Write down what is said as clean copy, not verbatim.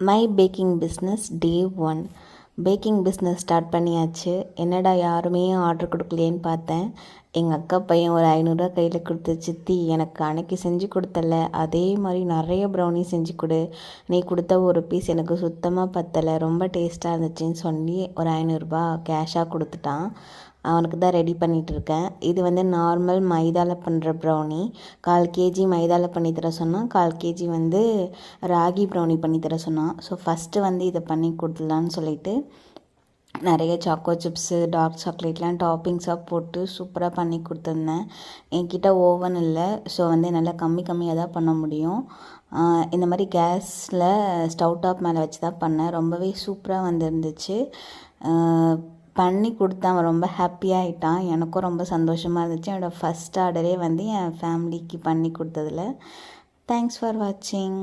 My baking business day 1. Baking business start பண்ணியாச்சு. என்னடா யாருமே ஆர்டர் கொடுக்கலையேன்னு பார்த்தேன். எங்கள் அக்கா பையன் ஒரு 500 கையில் கொடுத்து, சித்தி எனக்கு அன்னைக்கு செஞ்சு கொடுத்தல அதே மாதிரி நிறைய ப்ரௌனி செஞ்சு கொடு, நீ கொடுத்த ஒரு பீஸ் எனக்கு சுத்தமாக பத்தலை, ரொம்ப டேஸ்ட்டாக இருந்துச்சுன்னு சொல்லி ஒரு 500 கேஷாக கொடுத்துட்டான். அவனுக்கு தான் ரெடி பண்ணிகிட்ருக்கேன். இது வந்து நார்மல் மைதாவில் பண்ணுற ப்ரௌனி. 1/4 கேஜி மைதாவில் பண்ணி தர சொன்னால், 1/4 கேஜி வந்து ராகி ப்ரௌனி பண்ணி தர சொன்னான். ஸோ ஃபஸ்ட்டு வந்து இதை பண்ணி கொடுத்துடலான்னு சொல்லிட்டு நிறைய சாக்கோ சிப்ஸு, டார்க் சாக்லேட்லாம் டாப்பிங்ஸாக போட்டு சூப்பராக பண்ணி கொடுத்துருந்தேன். என்கிட்ட ஓவன் இல்லை, ஸோ வந்து என்னால் கம்மியாக தான் பண்ண முடியும். இந்த மாதிரி கேஸில் ஸ்டவ் டாப் மேலே வச்சு தான் பண்ணேன். ரொம்பவே சூப்பராக வந்துருந்துச்சு. பண்ணி கொடுத்தேன். அவன் ரொம்ப ஹாப்பியாகிட்டான். எனக்கும் ரொம்ப சந்தோஷமாக இருந்துச்சு. என்னோடய ஃபஸ்ட் ஆர்டரே வந்து என் ஃபேமிலிக்கு பண்ணி கொடுத்ததில். தேங்க்ஸ் ஃபார் வாட்சிங்.